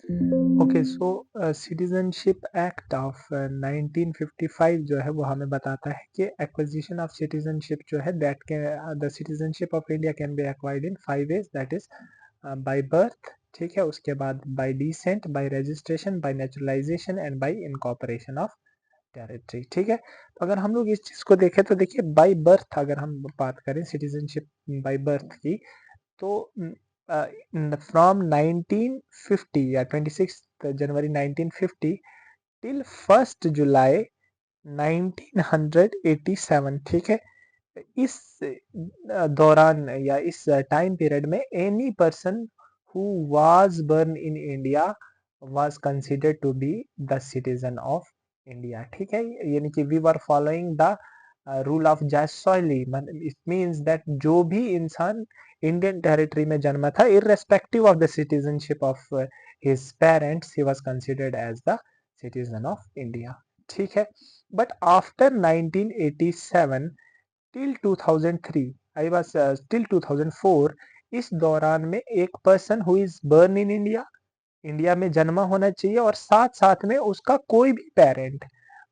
Okay, so citizenship act of 1955 जो है वो हमें बताता है कि एक्विजिशन ऑफ सिटीजनशिप जो है that can the citizenship of India can be acquired in 5 ways, that is by birth, ठीक है, उसके बाद by descent, by registration, by naturalization and by incorporation of territory, ठीक है। तो अगर हम लोग इस चीज को देखें तो देखिए बाय बर्थ अगर हम बात करें सिटीजनशिप बाय बर्थ की, तो फ्रॉम 1950 या 26 जनवरी 1950 टिल 1 जुलाई 1987, ठीक है, इस दौरान या इस टाइम पीरियड में any person who was born in India was considered to be the citizen of India, ठीक है। यानी कि we were following the rule of jus soli, it means that जो भी इंसान इंडियन टेरिटरी में जन्मा था irrespective of the citizenship of his parents, he was considered as the citizen of India, ठीक है। But after 1987 till 2003, I was till 2004, इस दौरान में एक person who is burn in India, India में जन्मा होना चाहिए, और साथ साथ में उसका कोई भी parent,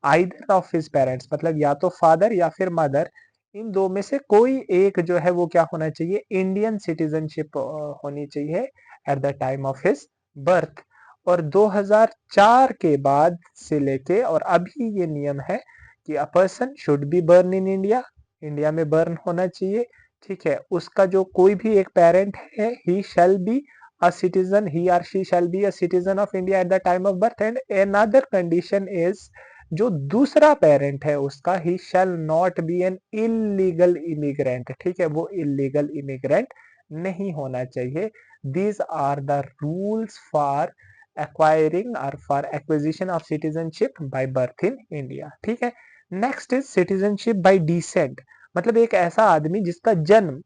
either of his parents, मतलब या तो फादर या फिर मदर, इन दो में से कोई एक जो है वो क्या होना चाहिए, इंडियन सिटीजनशिप होनी चाहिए eight the time of his birth. और 2004 के बाद से लेके और अभी ये नियम है कि a person should be burn in India, India में बर्न होना चाहिए, ठीक है। उसका जो कोई भी एक पेरेंट है, he shall be a citizen, he or she shall be a citizen of India at the time of birth, and another condition is जो दूसरा पेरेंट है उसका, he shall not be an illegal immigrant, ठीक है, वो illegal immigrant नहीं होना चाहिए। These are the rules for acquiring or for acquisition of citizenship by birth in India, ठीक है। Next is citizenship by descent, मतलब एक ऐसा आदमी जिसका जन्म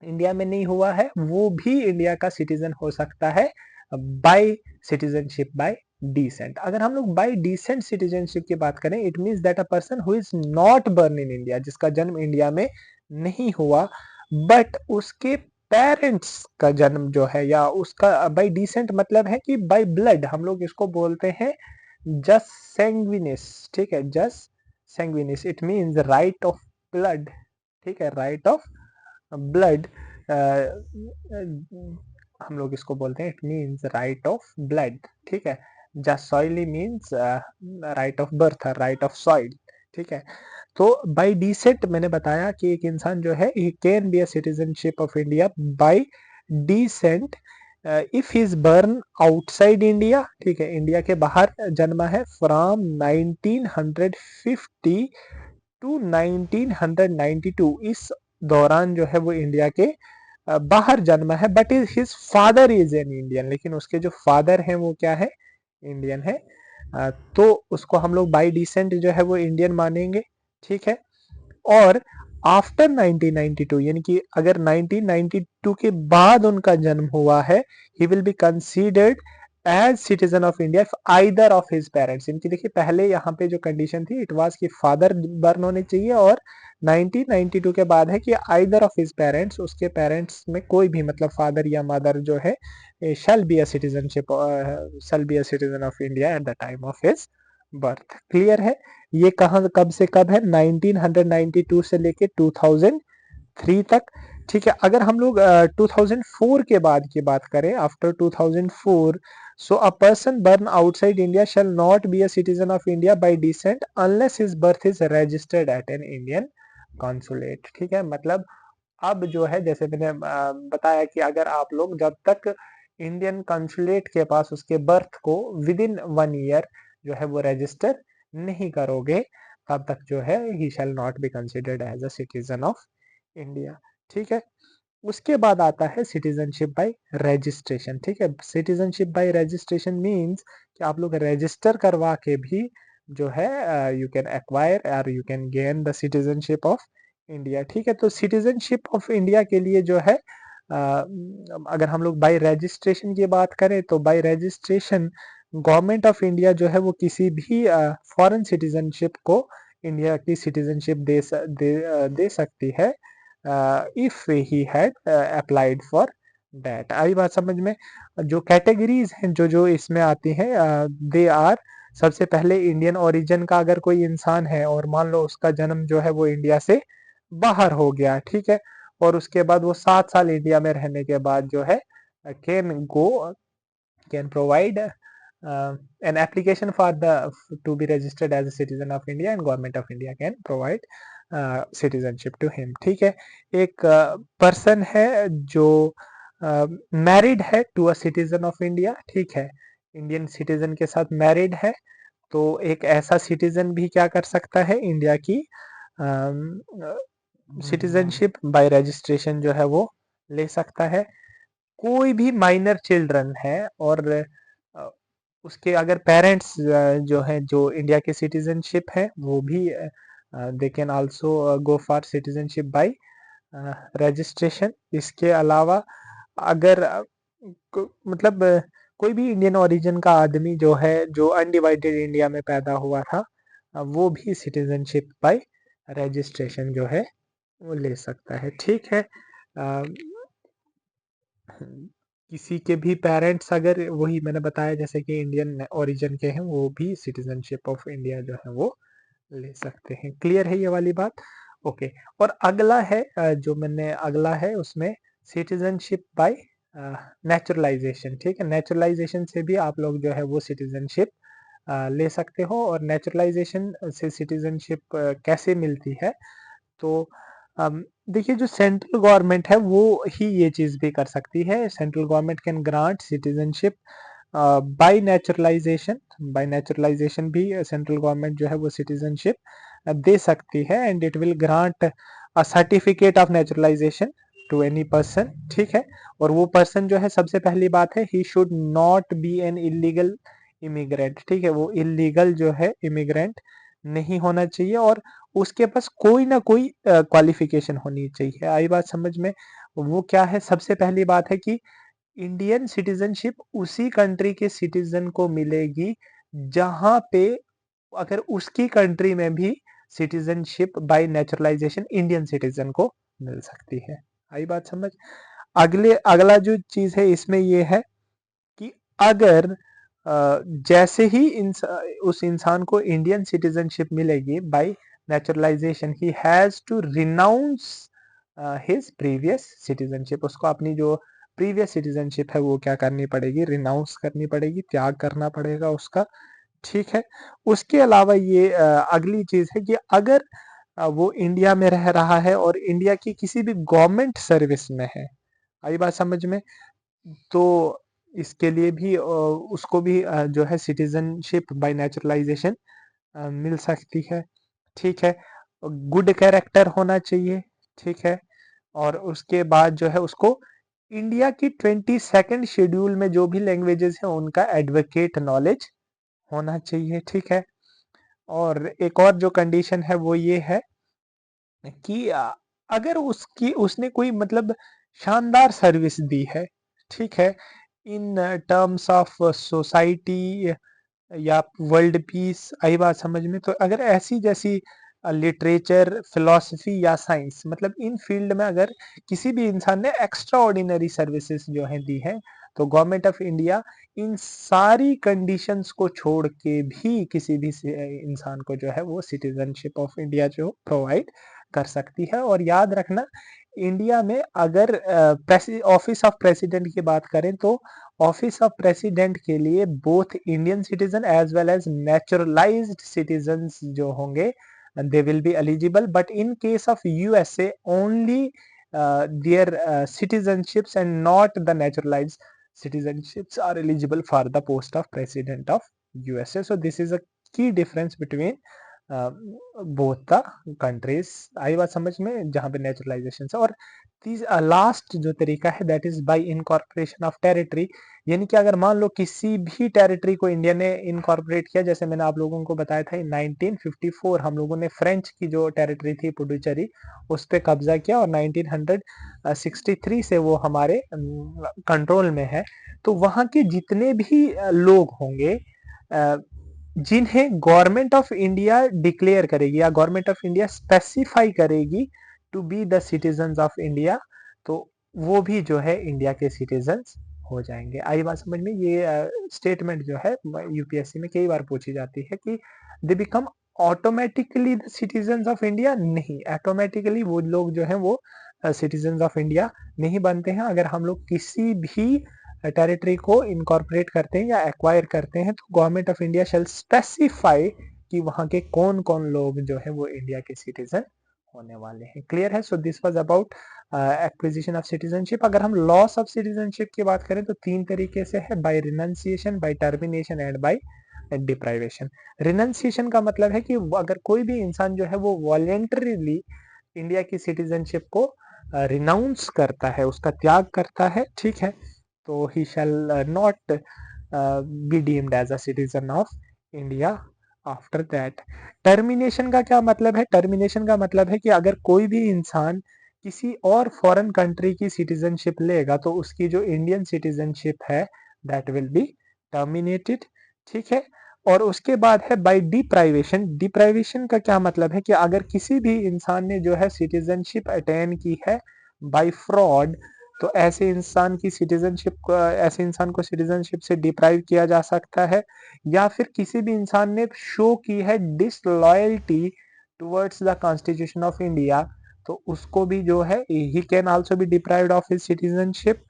इंडिया में नहीं हुआ है वो भी इंडिया का सिटीजन हो सकता है बाय सिटीजनशिप बाय डिसेंट। अगर हम लोग बाय डिसेंट सिटीजनशिप की बात करें, it means that a person who is not burn in India, जिसका जन्म इंडिया में नहीं हुआ, बट उसके पेरेंट्स का जन्म जो है, या उसका बाय डिसेंट मतलब है कि बाय ब्लड, हम लोग इसको बोलते हैं जस सैंग्विनिस, ठीक है, jus sanguinis, it means right of blood, ठीक है, राइट ऑफ ब्लड, हम लोग इसको बोलते हैं, it means right of blood, ठीक है। Jus soli means right of birth, right of soil, ठीक है। तो बाय डिसेंट मैंने बताया कि एक इंसान जो है he can be a citizenship of India by decent if he is burn outside India, ठीक है, इंडिया के बाहर जन्मा है फ्रॉम 1950 टू 1992, इस दौरान जो है वो इंडिया के बाहर जन्मा है, but is his father is an Indian, लेकिन उसके जो फादर हैं वो क्या है, इंडियन है। तो उसको हम लोग बाई डिसेंट जो है वो इंडियन मानेंगे, ठीक है। और आफ्टर 1992, यानी कि अगर 1992 के बाद उनका जन्म हुआ है, he will be considered as citizen of India either of his parents. इनकी देखिए पहले यहाँ पे जो कंडीशन थी, इट वाज कि फादर बर्न होने चाहिए, और 1992 के बाद है कि आइदर ऑफ हिज पेरेंट्स, उसके पेरेंट्स में कोई भी, मतलब फादर या मदर जो है, shall be a citizenship, shall be a citizen of India at the time of his birth. Clear है? ये कहाँ कब से कब है, 1992 से लेके 2003 तक, ठीक है। अगर हम लोग 2004 के बाद की बात करें, after 2004, so a person born outside India shall not be a citizen of India by descent unless his birth is registered at an Indian consulate, ठीक है। मतलब अब जो है, जैसे मैंने बताया कि अगर आप लोग जब तक इंडियन कंसुलेट के पास उसके बर्थ को विद इन 1 ईयर जो है वो रजिस्टर नहीं करोगे, तब तक जो है he shall not be considered as a citizen of India, ठीक है। उसके बाद आता है सिटीजनशिप बाय रजिस्ट्रेशन, ठीक है। सिटीजनशिप बाय रजिस्ट्रेशन मींस कि आप लोग रजिस्टर करवा के भी जो है यू कैन एक्वायर और you can gain the citizenship of India, ठीक है। तो सिटीजनशिप ऑफ इंडिया के लिए जो है अगर हम लोग बाय रजिस्ट्रेशन की बात करें, तो by registration government of India जो है वो किसी भी फॉरेन सिटीजनशिप को इंडिया की सिटीजनशिप दे सकती है if he had applied for that. आई बात समझ में? जो कैटेगरीज हैं जो जो इसमें आती हैं, दे आर, सबसे पहले इंडियन ओरिजिन का अगर कोई इंसान है और मान लो उसका जन्म जो है वो इंडिया से बाहर हो गया, ठीक है, और उसके बाद वो 7 साल इंडिया में रहने के बाद जो है can go, can provide an application for the to be registered as a citizen of India, and government of India can provide citizenship to him। ठीक है, एक पर्सन है जो मैरिड है to a citizen of India, ठीक है, Indian citizen के साथ मैरिड है, तो एक ऐसा सिटीजन भी क्या कर सकता है, इंडिया की सिटीजनशिप बाय रजिस्ट्रेशन जो है वो ले सकता है। कोई भी माइनर चिल्ड्रन है और उसके अगर पेरेंट्स जो हैं जो इंडिया के सिटीजनशिप है, वो भी they can also go for citizenship by registration. इसके अलावा अगर मतलब कोई भी इंडियन ओरिजिन का आदमी जो है जो अनडिवाइडेड इंडिया में पैदा हुआ था, वो भी सिटीजनशिप बाय रजिस्ट्रेशन जो है वो ले सकता है। ठीक है, किसी के भी पेरेंट्स अगर वही मैंने बताया जैसे कि इंडियन ओरिजिन के हैं, वो भी सिटीजनशिप ऑफ इंडिया जो है वो ले सकते हैं। क्लियर है ये वाली बात? ओके। और अगला है जो मैंने अगला है उसमें सिटीजनशिप बाय नेचुरलाइजेशन। ठीक है, नेचुरलाइजेशन से भी आप लोग जो है वो सिटीजनशिप ले सकते हो। और नेचुरलाइजेशन से सिटीजनशिप कैसे मिलती है, तो देखिए जो सेंट्रल गवर्नमेंट है वो ही ये चीज भी कर सकती है। Central government can grant citizenship by naturalization. By naturalization भी सेंट्रल गवर्नमेंट जो है वो सिटीजनशिप दे सकती है, and it will grant a certificate of naturalization to any person. ठीक है, और वो पर्सन जो है सबसे पहली बात है he should not be an illegal immigrant. ठीक है, वो इलीगल जो है इमिग्रेंट नहीं होना चाहिए, और उसके पास कोई ना कोई क्वालिफिकेशन होनी चाहिए। आई बात समझ में? वो क्या है, सबसे पहली बात है कि इंडियन सिटीजनशिप उसी कंट्री के सिटीजन को मिलेगी जहां पे अगर उसकी कंट्री में भी citizenship by naturalisation Indian citizen को मिल सकती है। आई बात समझ? अगला जो चीज है इसमें ये है कि अगर जैसे ही उस इंसान को इंडियन सिटीजनशिप मिलेगी by naturalization, he has to renounce his previous citizenship. उसको अपनी जो प्रीवियस सिटीजनशिप है वो क्या करनी पड़ेगी, रिनाउंस करनी पड़ेगी, त्याग करना पड़ेगा उसका। ठीक है, उसके अलावा ये अगली चीज है कि अगर वो इंडिया में रह रहा है और इंडिया की किसी भी गवर्नमेंट सर्विस में है, आई बात समझ में, तो इसके लिए भी उसको भी जो है सिटीजनशिप बाय नेचुरलाइजेशन मिल सकती है। ठीक है, गुड कैरेक्टर होना चाहिए। ठीक है, और उसके बाद जो है उसको इंडिया की 22nd शेड्यूल में जो भी लैंग्वेजेस हैं उनका एडवोकेट नॉलेज होना चाहिए। ठीक है, और एक और जो कंडीशन है वो ये है कि अगर उसकी उसने कोई मतलब शानदार सर्विस दी है, ठीक है, इन टर्म्स ऑफ सोसाइटी या वर्ल्ड पीस, आई बात समझ में, तो अगर ऐसी जैसी लिटरेचर, फिलोसफी या साइंस, मतलब इन फील्ड में अगर किसी भी इंसान ने एक्स्ट्रा ऑर्डिनरी सर्विसेज जो है दी है, तो गवर्नमेंट ऑफ इंडिया इन सारी कंडीशंस को छोड़ के भी किसी भी इंसान को जो है वो सिटीजनशिप ऑफ इंडिया जो प्रोवाइड कर सकती है। और याद रखना, इंडिया में अगर ऑफिस ऑफ प्रेसिडेंट की बात करें तो ऑफिस ऑफ प्रेसिडेंट के लिए both Indian citizen as well as naturalized citizens जो होंगे they will be eligible, but in case of USA only their citizenships and not the naturalized citizenships are eligible for the post of president of USA. So this is a key difference between both the countries. आई बात समझ में, जहां पे naturalisation है। और last जो तरीका है that is bye incorporation of territory. यानी कि अगर मान लो किसी भी टेरिटरी को इंडिया ने इनकॉर्पोरेट किया, जैसे मैंने आप लोगों को बताया था 1954 हम लोगों ने फ्रेंच की जो टेरिटरी थी पुडुचेरी उस पर कब्जा किया, और 1963 से वो हमारे कंट्रोल में है। तो वहां के जितने भी लोग होंगे जिन्हें गवर्नमेंट ऑफ इंडिया डिक्लेयर करेगी या गवर्नमेंट ऑफ इंडिया स्पेसिफाई करेगी to be the citizen of India, तो वो भी जो है इंडिया के सिटीजन्स हो जाएंगे। आई बात समझ में? ये स्टेटमेंट जो है यूपीएससी में कई बार पूछी जाती है कि they become automatically the citizens of India. नहीं, ऑटोमेटिकली वो लोग जो है वो सिटीजन्स ऑफ इंडिया नहीं बनते हैं। अगर हम लोग किसी भी टेरिटरी को इनकॉर्पोरेट करते हैं या एक्वायर करते हैं तो government of India shall specify कि वहाँ के कौन कौन लोग जो है वो इंडिया के सिटीजन होने वाले हैं। क्लियर है? So this was about acquisition of citizenship. अगर हम लॉस ऑफ सिटीजनशिप की बात करें तो 3 तरीके से है, by renunciation, by termination and by deprivation. Renunciation का मतलब है कि अगर कोई भी इंसान जो है वो वॉलेंटरीली इंडिया की सिटीजनशिप को रिनाउंस करता है, उसका त्याग करता है, ठीक है, तो he shall not be deemed as a citizen of India after that. Termination का क्या मतलब है? टर्मिनेशन का मतलब है कि अगर कोई भी इंसान किसी और फॉरेन कंट्री की सिटीजनशिप लेगा तो उसकी जो इंडियन सिटीजनशिप है दैट विल बी टर्मिनेटेड, ठीक है। और उसके बाद है बाय डिप्राइवेशन। डिप्राइवेशन का क्या मतलब है कि अगर किसी भी इंसान ने जो है सिटीजनशिप अटेन की है बाय फ्रॉड, तो ऐसे इंसान को सिटीजनशिप से डिप्राइव किया जा सकता है। या फिर किसी भी इंसान ने शो की है disloyalty towards the constitution of India, तो उसको भी जो है he can also be deprived of his citizenship,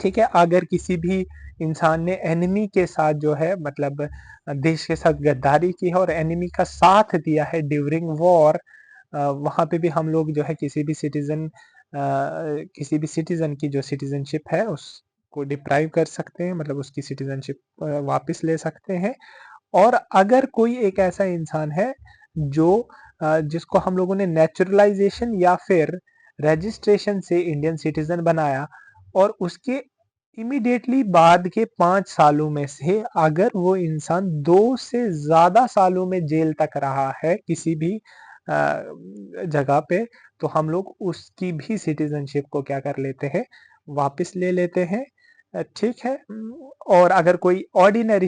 ठीक है। अगर किसी भी इंसान ने एनिमी के साथ जो है मतलब देश के साथ गद्दारी की है और एनिमी का साथ दिया है ड्यूरिंग वॉर, वहां पे भी हम लोग जो है किसी भी सिटीजन की जो सिटीजनशिप है उसको डिप्राइव कर सकते हैं, मतलब उसकी सिटीजनशिप वापस ले सकते हैं। और अगर कोई एक ऐसा इंसान है जो जिसको हम लोगों ने नेचुरलाइजेशन या फिर रजिस्ट्रेशन से इंडियन सिटीजन बनाया और उसके इमीडिएटली बाद के 5 सालों में से अगर वो इंसान 2 से ज्यादा सालों में जेल तक रहा है किसी भी जगह पे, तो हम लोग उसकी भी सिटीजनशिप को क्या कर लेते हैं, वापस ले लेते हैं, ठीक है। और अगर कोई ऑर्डिनरी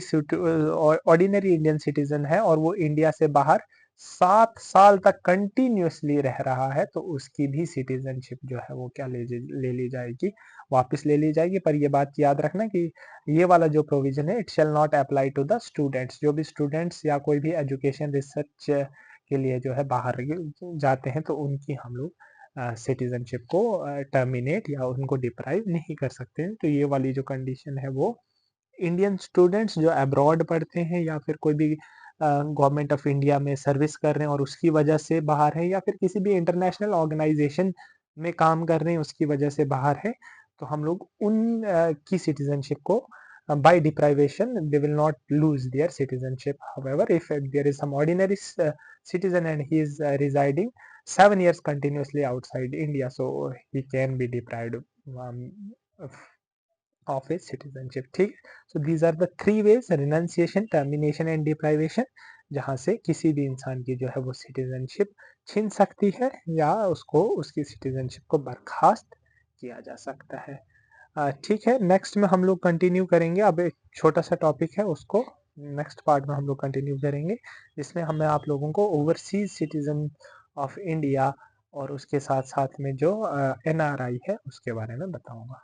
इंडियन सिटीजन है और वो इंडिया से बाहर 7 साल तक कंटिन्यूसली रह रहा है तो उसकी भी सिटीजनशिप जो है वो क्या ले ली जाएगी, वापस ले ली जाएगी। पर ये बात याद रखना कि ये वाला जो प्रोविजन है it shall not apply to the students. जो भी स्टूडेंट्स या कोई भी एजुकेशन रिसर्च के लिए जो है बाहर जाते हैं तो उनकी हम लोग सिटीजनशिप को टर्मिनेट या उनको डिप्राइव नहीं कर सकते हैं। तो ये वाली जो कंडीशन है वो इंडियन स्टूडेंट्स जो अब्रॉड पढ़ते हैं या फिर कोई भी गवर्नमेंट ऑफ इंडिया में सर्विस कर रहे हैं और उसकी वजह से बाहर है, या फिर किसी भी इंटरनेशनल ऑर्गेनाइजेशन में काम कर रहे हैं उसकी वजह से बाहर है, तो हम लोग उन की सिटीजनशिप को by deprivation they will not lose their citizenship. However, if there is some ordinary citizen and he is residing 7 years continuously outside India, so he can be deprived um, of of his citizenship, ठीक। so these are the 3 ways: renunciation, termination and deprivation, जहां से किसी भी इंसान की जो है वो सिटीजनशिप छीन सकती है या उसको उसकी सिटीजनशिप को बर्खास्त किया जा सकता है। ठीक है, नेक्स्ट में हम लोग कंटिन्यू करेंगे। अब एक छोटा सा टॉपिक है उसको नेक्स्ट पार्ट में हम लोग कंटिन्यू करेंगे, जिसमें हमें आप लोगों को ओवरसीज सिटीजन ऑफ इंडिया और उसके साथ साथ में जो एनआरआई है उसके बारे में बताऊंगा।